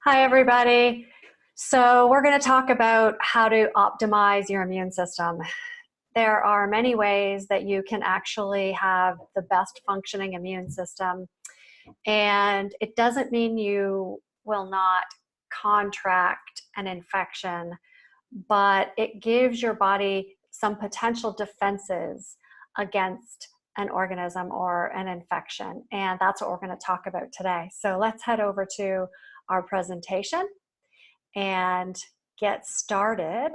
Hi, everybody. So we're going to talk about how to optimize your immune system. There are many ways that you can actually have the best functioning immune system, and it doesn't mean you will not contract an infection, but it gives your body some potential defenses against an organism or an infection, and that's what we're going to talk about today. So let's head over to our presentation and get started.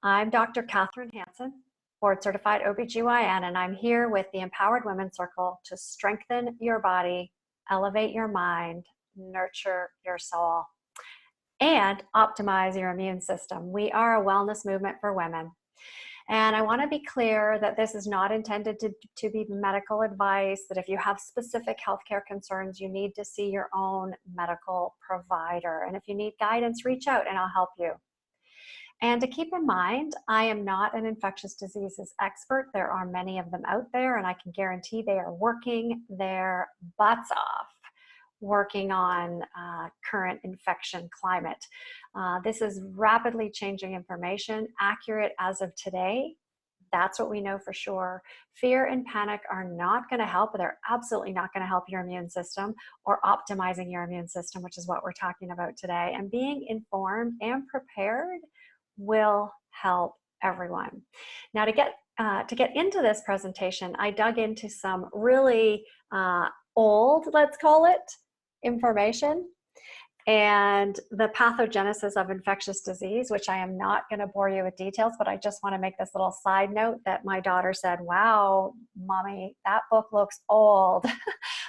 I'm Dr. Catherine Hansen, board certified OBGYN, and I'm here with the Empowered Women Circle to strengthen your body, elevate your mind, nurture your soul, and optimize your immune system. We are a wellness movement for women. And I want to be clear that this is not intended to be medical advice, that if you have specific healthcare concerns, you need to see your own medical provider. And if you need guidance, reach out and I'll help you. And to keep in mind, I am not an infectious diseases expert. There are many of them out there, and I can guarantee they are working their butts off working on current infection climate. This is rapidly changing information, accurate as of today. That's what we know for sure. Fear and panic are not going to help. They're absolutely not going to help your immune system or optimizing your immune system, which is what we're talking about today. And being informed and prepared will help everyone. Now, to get into this presentation, I dug into some really old, let's call it, information and the pathogenesis of infectious disease, which I am not going to bore you with details, but I just want to make this little side note that my daughter said, "Wow, Mommy, that book looks old."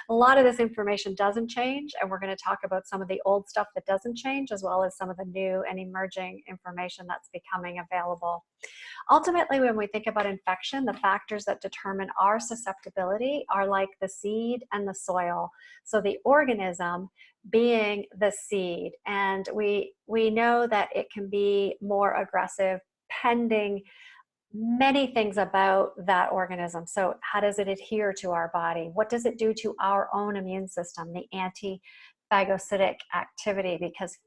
A lot of this information doesn't change, and we're going to talk about some of the old stuff that doesn't change, as well as some of the new and emerging information that's becoming available. Ultimately, when we think about infection, the factors that determine our susceptibility are like the seed and the soil. So the organism being the seed, and we know that it can be more aggressive pending many things about that organism. So how does it adhere to our body? What does it do to our own immune system? The anti-phagocytic activity, because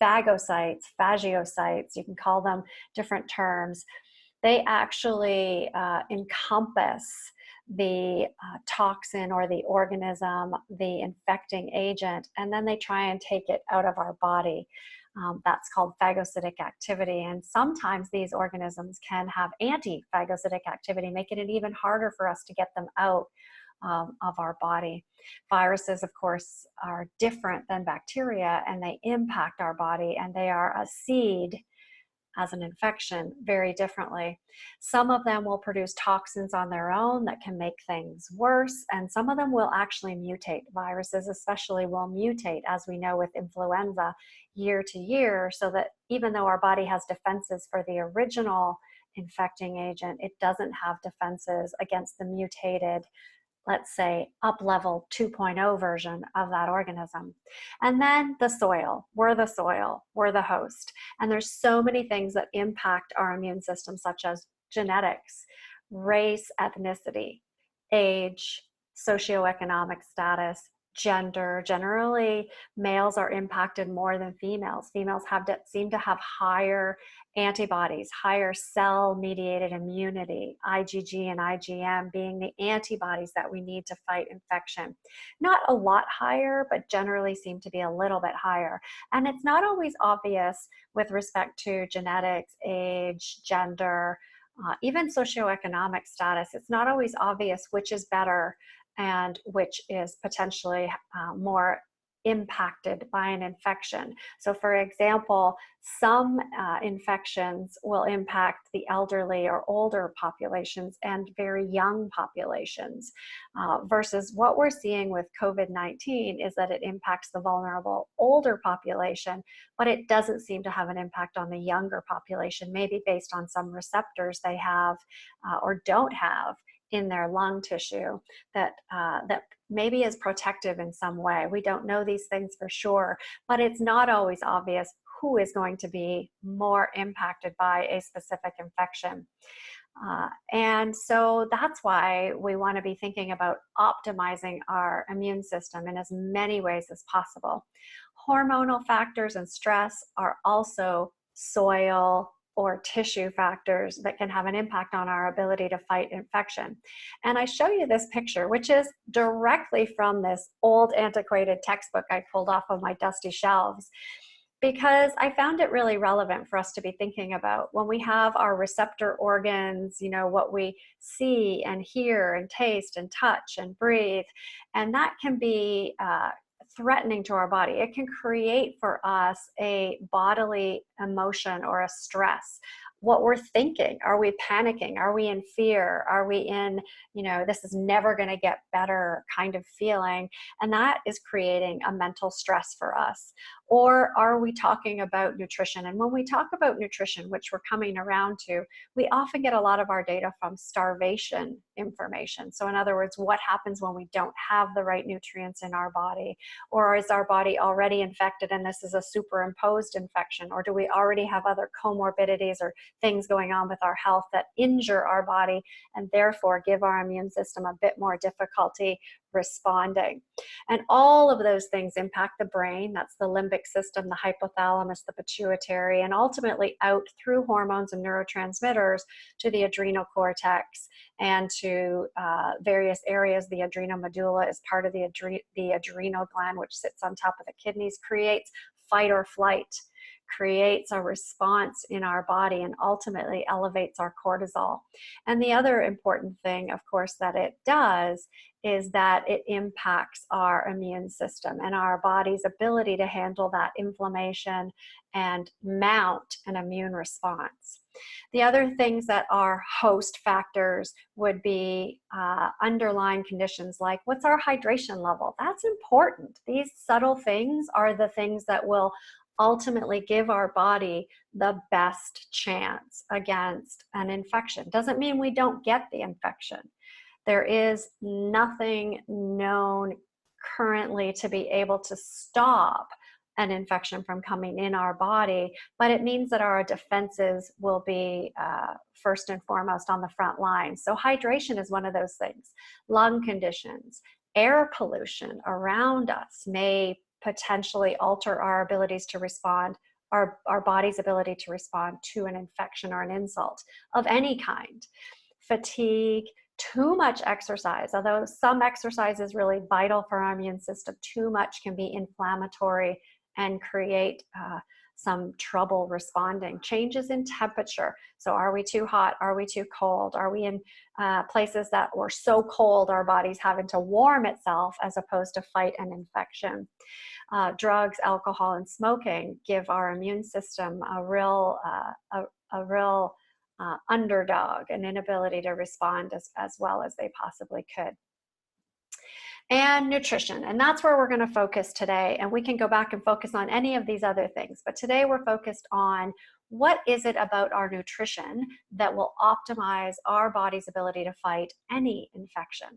phagocytes, you can call them different terms, they actually encompass the toxin or the organism, the infecting agent, and then they try and take it out of our body. That's called phagocytic activity. And sometimes these organisms can have anti-phagocytic activity, making it even harder for us to get them out of our body. Viruses, of course, are different than bacteria, and they impact our body, and they are a seed as an infection very differently. Some of them will produce toxins on their own that can make things worse, and some of them will actually mutate. Viruses especially will mutate, as we know with influenza, year to year, so that even though our body has defenses for the original infecting agent, it doesn't have defenses against the mutated, let's say, up-level 2.0 version of that organism. And then the soil, we're the host. And there's so many things that impact our immune system, such as genetics, race, ethnicity, age, socioeconomic status, gender. Generally, males are impacted more than females. Females seem to have higher antibodies, higher cell-mediated immunity, IgG and IgM being the antibodies that we need to fight infection. Not a lot higher, but generally seem to be a little bit higher. And it's not always obvious with respect to genetics, age, gender, even socioeconomic status. It's not always obvious which is better and which is potentially more impacted by an infection. So for example, some infections will impact the elderly or older populations and very young populations, versus what we're seeing with COVID-19 is that it impacts the vulnerable older population, but it doesn't seem to have an impact on the younger population, maybe based on some receptors they have or don't have in their lung tissue that maybe is protective in some way. We don't know these things for sure, but it's not always obvious who is going to be more impacted by a specific infection. And so that's why we want to be thinking about optimizing our immune system in as many ways as possible. Hormonal factors and stress are also soil or tissue factors that can have an impact on our ability to fight infection. And I show you this picture, which is directly from this old antiquated textbook I pulled off of my dusty shelves, because I found it really relevant for us to be thinking about when we have our receptor organs, you know, what we see and hear and taste and touch and breathe. And that can be threatening to our body. It can create for us a bodily emotion or a stress. What we're thinking, are we panicking? Are we in fear? Are we in, you know, this is never going to get better kind of feeling? And that is creating a mental stress for us. Or are we talking about nutrition? And when we talk about nutrition, which we're coming around to, we often get a lot of our data from starvation information. So in other words, what happens when we don't have the right nutrients in our body? Or is our body already infected and this is a superimposed infection? Or do we already have other comorbidities or things going on with our health that injure our body and therefore give our immune system a bit more difficulty responding? And all of those things impact the brain. That's the limbic system, the hypothalamus, the pituitary, and ultimately out through hormones and neurotransmitters to the adrenal cortex and to various areas. The adrenal medulla is part of the adrenal gland, which sits on top of the kidneys, creates fight or flight, creates a response in our body, and ultimately elevates our cortisol. And the other important thing, of course, that it does is that it impacts our immune system and our body's ability to handle that inflammation and mount an immune response. The other things that are host factors would be underlying conditions like what's our hydration level? That's important. These subtle things are the things that will ultimately give our body the best chance against an infection. Doesn't mean we don't get the infection. There is nothing known currently to be able to stop an infection from coming in our body, but it means that our defenses will be first and foremost on the front line. So hydration is one of those things. Lung conditions, air pollution around us may potentially alter our abilities to respond, our body's ability to respond to an infection or an insult of any kind. Fatigue, too much exercise, although some exercise is really vital for our immune system, too much can be inflammatory and create some trouble responding. Changes in temperature. So are we too hot? Are we too cold? Are we in places that were so cold our body's having to warm itself as opposed to fight an infection? Drugs, alcohol, and smoking give our immune system a real underdog, an inability to respond as well as they possibly could. And nutrition, and that's where we're going to focus today, and we can go back and focus on any of these other things, but today we're focused on what is it about our nutrition that will optimize our body's ability to fight any infection.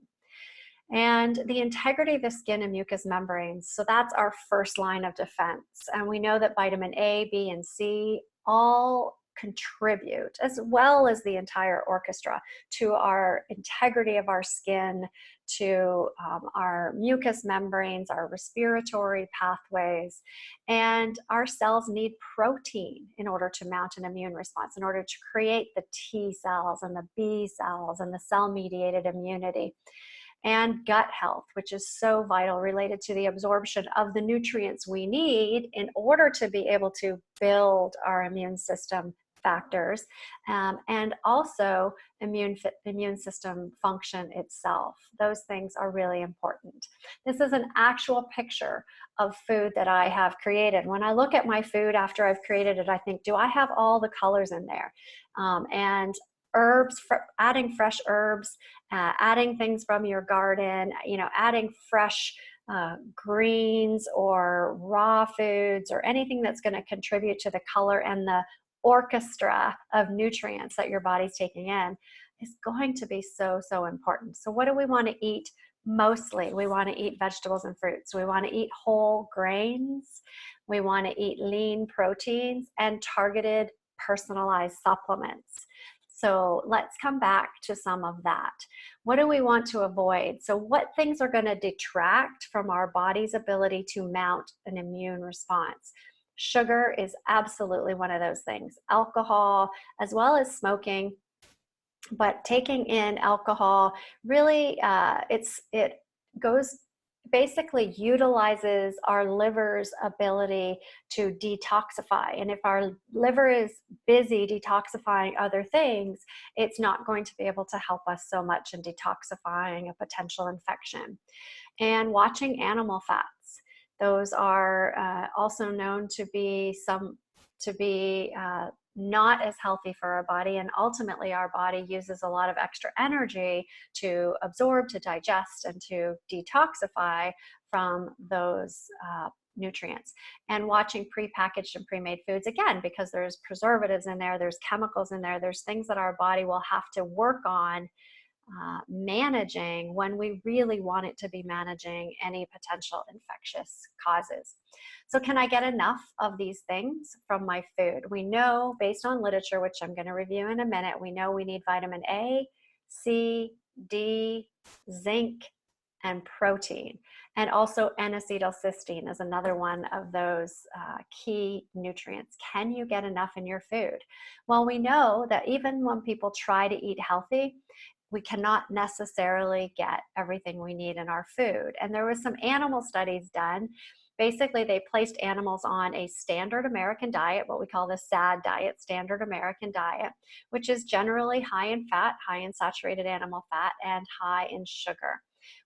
And the integrity of the skin and mucous membranes, so that's our first line of defense. And we know that vitamin A, B, and C all contribute, as well as the entire orchestra, to our integrity of our skin, to our mucous membranes, our respiratory pathways, and our cells need protein in order to mount an immune response, in order to create the T cells and the B cells and the cell-mediated immunity. And gut health, which is so vital, related to the absorption of the nutrients we need in order to be able to build our immune system factors, and also immune system function itself. Those things are really important. This is an actual picture of food that I have created. When I look at my food after I've created it, I think, do I have all the colors in there? And herbs, adding fresh herbs, adding things from your garden, you know, adding fresh greens or raw foods or anything that's going to contribute to the color and the orchestra of nutrients that your body's taking in is going to be so, so important. So what do we want to eat mostly? We want to eat vegetables and fruits. We want to eat whole grains. We want to eat lean proteins and targeted personalized supplements. So let's come back to some of that. What do we want to avoid? So what things are going to detract from our body's ability to mount an immune response? Sugar is absolutely one of those things. Alcohol, as well as smoking, but taking in alcohol really it goes basically utilizes our liver's ability to detoxify, and if our liver is busy detoxifying other things, it's not going to be able to help us so much in detoxifying a potential infection. And watching animal fats, those are also known to be not as healthy for our body, and ultimately our body uses a lot of extra energy to absorb, to digest, and to detoxify from those nutrients. And watching prepackaged and pre-made foods, again, because there's preservatives in there, there's chemicals in there, there's things that our body will have to work on managing when we really want it to be managing any potential infectious causes. So can I get enough of these things from my food? We know, based on literature, which I'm going to review in a minute, we know we need vitamin A, C, D, zinc, and protein. And also N-acetylcysteine is another one of those key nutrients. Can you get enough in your food? Well, we know that even when people try to eat healthy, we cannot necessarily get everything we need in our food. And there was some animal studies done. Basically, they placed animals on a standard American diet, what we call the SAD diet, standard American diet, which is generally high in fat, high in saturated animal fat, and high in sugar.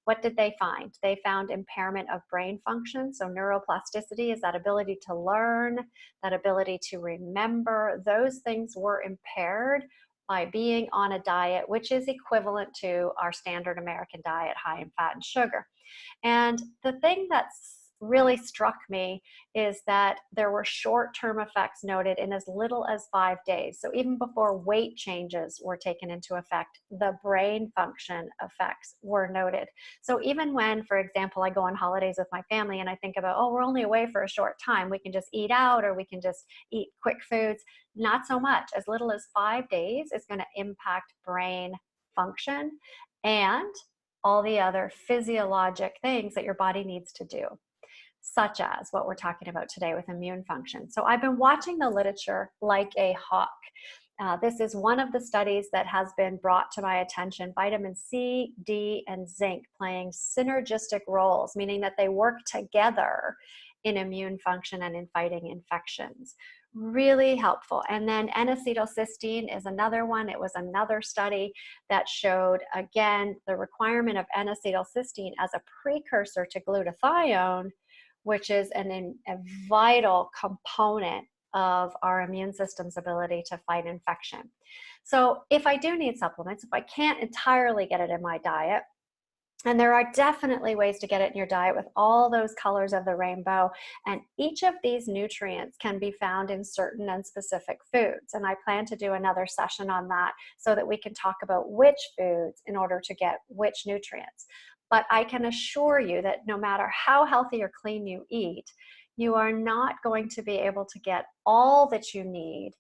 What did they find? They found impairment of brain function. So neuroplasticity is that ability to learn, that ability to remember. Those things were impaired by being on a diet which is equivalent to our standard American diet, high in fat and sugar. And the thing that's really struck me is that there were short-term effects noted in as little as 5 days. So even before weight changes were taken into effect, the brain function effects were noted. So even when, for example, I go on holidays with my family and I think about, oh, we're only away for a short time, we can just eat out or we can just eat quick foods. Not so much. As little as 5 days is going to impact brain function and all the other physiologic things that your body needs to do, such as what we're talking about today with immune function. So I've been watching the literature like a hawk. This is one of the studies that has been brought to my attention. Vitamin C, D, and zinc playing synergistic roles, meaning that they work together in immune function and in fighting infections. Really helpful. And then N-acetylcysteine is another one. It was another study that showed, again, the requirement of N-acetylcysteine as a precursor to glutathione, which is a vital component of our immune system's ability to fight infection. So if I do need supplements, if I can't entirely get it in my diet, and there are definitely ways to get it in your diet with all those colors of the rainbow, and each of these nutrients can be found in certain and specific foods. And I plan to do another session on that so that we can talk about which foods in order to get which nutrients. But I can assure you that no matter how healthy or clean you eat, you are not going to be able to get all that you need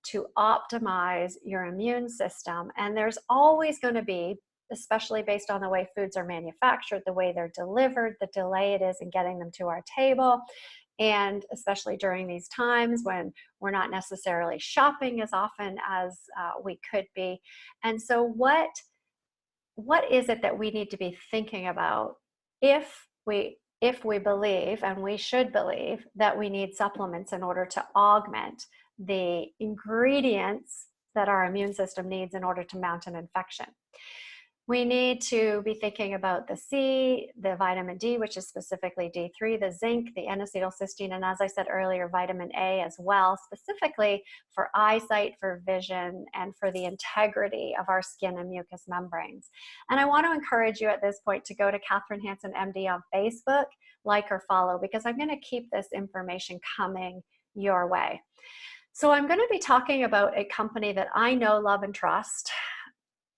to optimize your immune system. And there's always going to be, especially based on the way foods are manufactured, the way they're delivered, the delay it is in getting them to our table, and especially during these times when we're not necessarily shopping as often as we could be. And so what is it that we need to be thinking about if we believe, and we should believe, that we need supplements in order to augment the ingredients that our immune system needs in order to mount an infection? We need to be thinking about the C, the vitamin D, which is specifically D3, the zinc, the N-acetylcysteine, and as I said earlier, vitamin A as well, specifically for eyesight, for vision, and for the integrity of our skin and mucous membranes. And I want to encourage you at this point to go to Catherine Hansen, MD on Facebook, like or follow, because I'm going to keep this information coming your way. So I'm going to be talking about a company that I know, love, and trust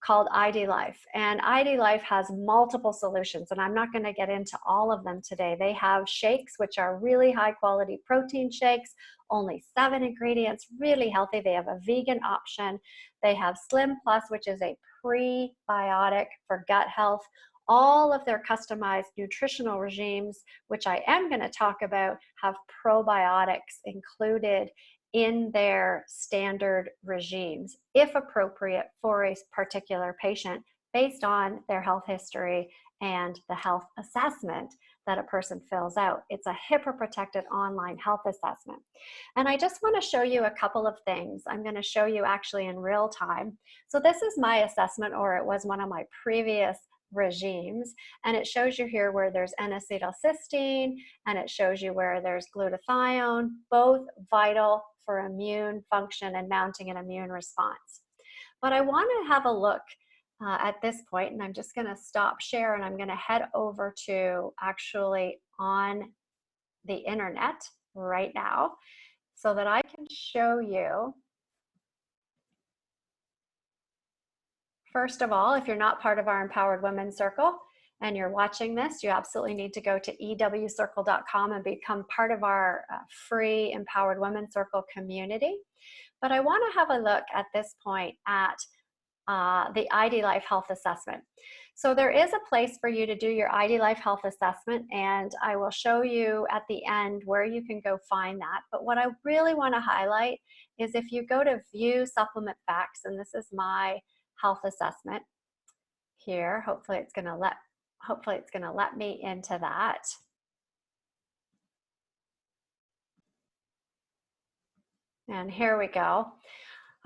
called ID Life. And ID Life has multiple solutions, and I'm not going to get into all of them today. They have shakes, which are really high quality protein shakes, only 7 ingredients, really healthy. They have a vegan option. They have Slim Plus, which is a prebiotic for gut health. All of their customized nutritional regimes, which I am going to talk about, have probiotics included in their standard regimes, if appropriate for a particular patient, based on their health history and the health assessment that a person fills out. It's a HIPAA-protected online health assessment. And I just want to show you a couple of things. I'm going to show you actually in real time. So this is my assessment, or it was one of my previous regimes, and it shows you here where there's N-acetylcysteine, and it shows you where there's glutathione, both vital for immune function and mounting an immune response. But I want to have a look at this point, and I'm just going to stop share, and I'm going to head over to actually on the internet right now so that I can show you. First of all, if you're not part of our Empowered Women Circle and you're watching this, you absolutely need to go to ewcircle.com and become part of our free Empowered Women Circle community. But I want to have a look at this point at the ID Life Health Assessment. So there is a place for you to do your ID Life Health Assessment, and I will show you at the end where you can go find that. But what I really want to highlight is if you go to View Supplement Facts, and this is my health assessment here. Hopefully it's going to let me into that. And here we go.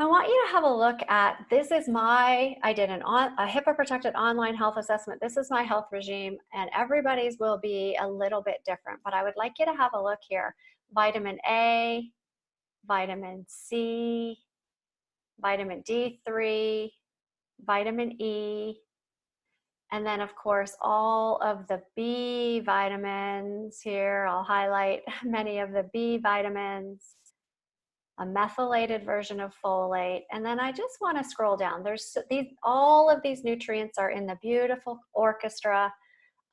I want you to have a look at, this is I did a HIPAA protected online health assessment. This is my health regime, and everybody's will be a little bit different, but I would like you to have a look here. Vitamin A, vitamin C, vitamin D3, vitamin E, and then of course all of the B vitamins here. I'll highlight many of the B vitamins, a methylated version of folate, and then I just want to scroll down. There's all of these nutrients are in the beautiful orchestra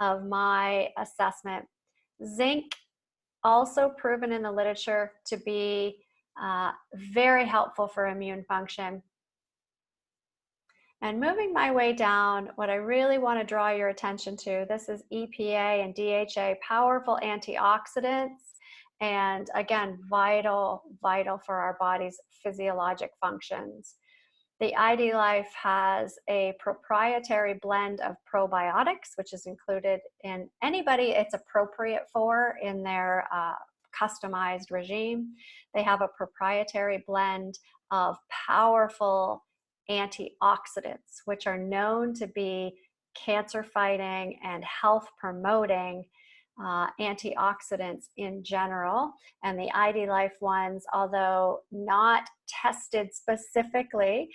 of my assessment. Zinc, also proven in the literature to be very helpful for immune function. And moving my way down, what I really want to draw your attention to, this is EPA and DHA, powerful antioxidants, and again, vital for our body's physiologic functions. The ID Life has a proprietary blend of probiotics, which is included in anybody it's appropriate for in their customized regime. They have a proprietary blend of powerful antioxidants, which are known to be cancer-fighting and health-promoting antioxidants in general. And the ID Life ones, although not tested specifically,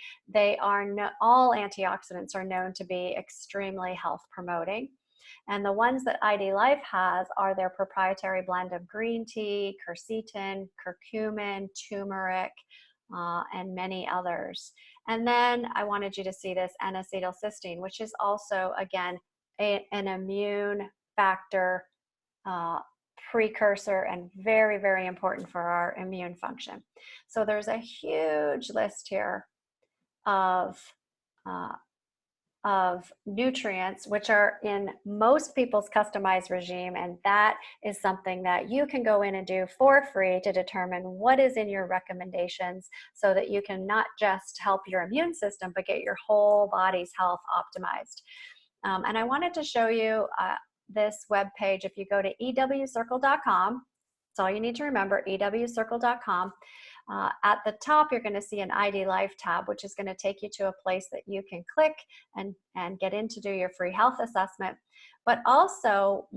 all antioxidants are known to be extremely health-promoting. And the ones that ID Life has are their proprietary blend of green tea, quercetin, curcumin, turmeric, and many others. And then I wanted you to see this N-acetylcysteine, which is also, again, an immune factor precursor and very, very important for our immune function. So there's a huge list here of nutrients which are in most people's customized regime, and that is something that you can go in and do for free to determine what is in your recommendations so that you can not just help your immune system but get your whole body's health optimized. And I wanted to show you this web page. If you go to ewcircle.com, that's all you need to remember, ewcircle.com. At the top, you're going to see an ID Life tab, which is going to take you to a place that you can click and get in to do your free health assessment. But also,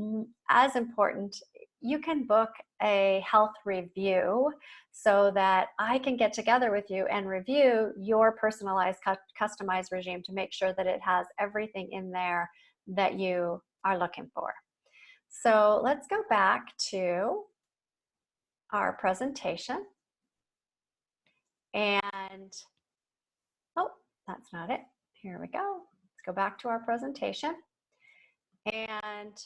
as important, you can book a health review so that I can get together with you and review your personalized, customized regime to make sure that it has everything in there that you are looking for. So let's go back to our presentation. And, oh, that's not it. Here we go. Let's go back to our presentation. And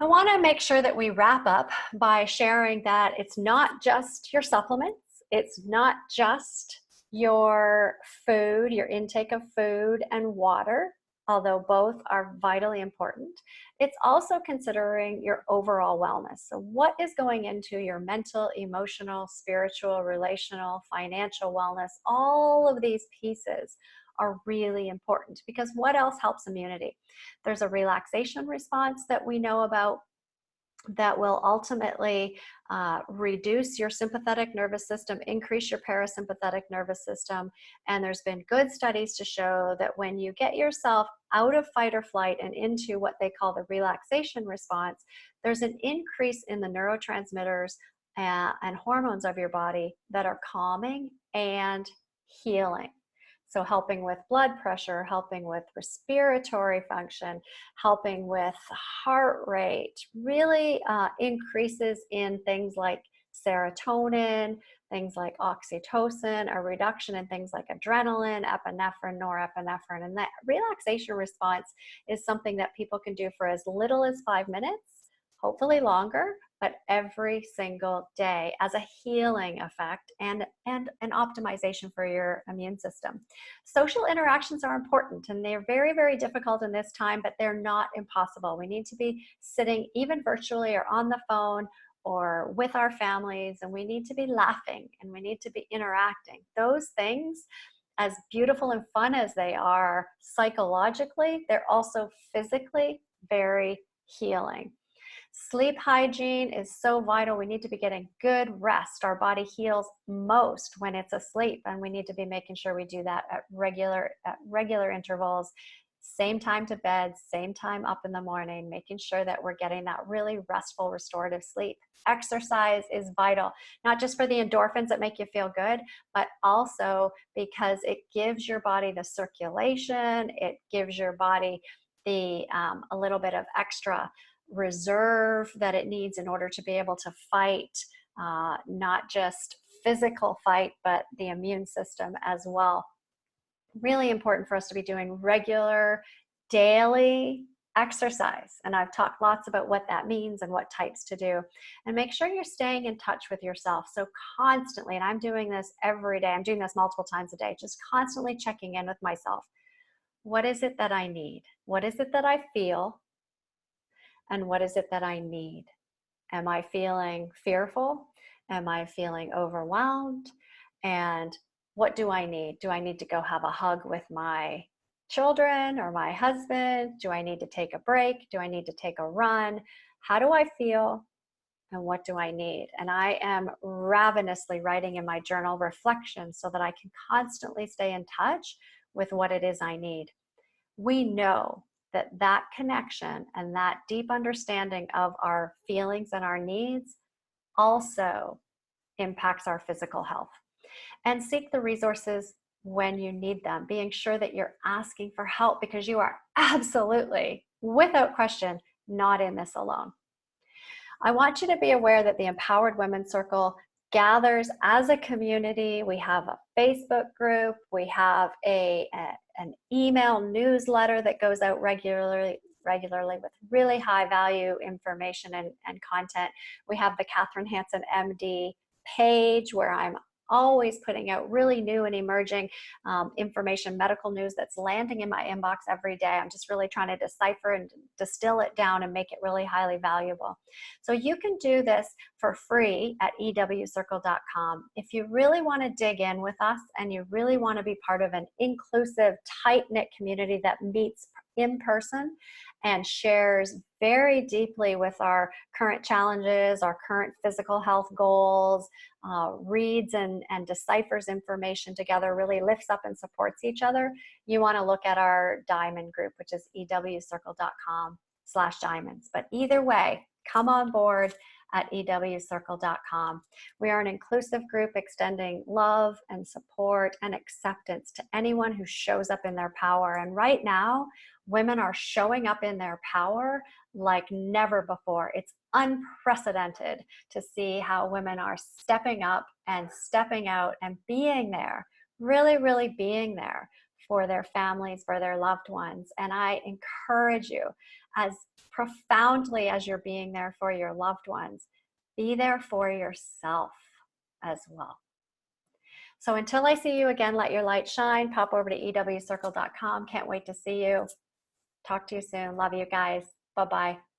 I want to make sure that we wrap up by sharing that it's not just your supplements, it's not just your food, your intake of food and water, although both are vitally important. It's also considering your overall wellness. So what is going into your mental, emotional, spiritual, relational, financial wellness? All of these pieces are really important, because what else helps immunity? There's a relaxation response that we know about that will ultimately reduce your sympathetic nervous system, increase your parasympathetic nervous system. And there's been good studies to show that when you get yourself out of fight or flight and into what they call the relaxation response, there's an increase in the neurotransmitters and hormones of your body that are calming and healing. So helping with blood pressure, helping with respiratory function, helping with heart rate, really increases in things like serotonin, things like oxytocin, a reduction in things like adrenaline, epinephrine, norepinephrine. And that relaxation response is something that people can do for as little as 5 minutes, hopefully longer, but every single day as a healing effect and an optimization for your immune system. Social interactions are important, and they're very, very difficult in this time, but they're not impossible. We need to be sitting even virtually or on the phone or with our families, and we need to be laughing and we need to be interacting. Those things, as beautiful and fun as they are psychologically, they're also physically very healing. Sleep hygiene is so vital. We need to be getting good rest. Our body heals most when it's asleep, and we need to be making sure we do that at regular intervals. Same time to bed, same time up in the morning, making sure that we're getting that really restful, restorative sleep. Exercise is vital, not just for the endorphins that make you feel good, but also because it gives your body the circulation, it gives your body the a little bit of extra reserve that it needs in order to be able to fight, not just physical fight, but the immune system as well. Really important for us to be doing regular, daily exercise. And I've talked lots about what that means and what types to do. And make sure you're staying in touch with yourself. So constantly, and I'm doing this every day, I'm doing this multiple times a day, just constantly checking in with myself. What is it that I need? What is it that I feel? And what is it that I need? Am I feeling fearful? Am I feeling overwhelmed? And what do I need? Do I need to go have a hug with my children or my husband? Do I need to take a break? Do I need to take a run? How do I feel? And what do I need? And I am ravenously writing in my journal reflections so that I can constantly stay in touch with what it is I need. We know that connection and that deep understanding of our feelings and our needs also impacts our physical health. And seek the resources when you need them, being sure that you're asking for help, because you are absolutely, without question, not in this alone. I want you to be aware that the Empowered Women Circle gathers as a community. We have a Facebook group. We have an email newsletter that goes out regularly with really high value information and content. We have the Catherine Hansen MD page where I'm always putting out really new and emerging information, medical news that's landing in my inbox every day. I'm just really trying to decipher and distill it down and make it really highly valuable. So you can do this for free at ewcircle.com. If you really want to dig in with us and you really want to be part of an inclusive, tight-knit community that meets in person and shares very deeply with our current challenges, our current physical health goals, reads and deciphers information together, really lifts up and supports each other, you want to look at our diamond group, which is ewcircle.com/diamonds. But either way, come on board at ewcircle.com. We are an inclusive group extending love and support and acceptance to anyone who shows up in their power. And right now, women are showing up in their power like never before. It's unprecedented to see how women are stepping up and stepping out and being there really, really being there for their families, for their loved ones. And I encourage you, as profoundly as you're being there for your loved ones, be there for yourself as well. So until I see you again, let your light shine. Pop over to ewcircle.com. Can't wait to see you. Talk to you soon. Love you guys. Bye-bye.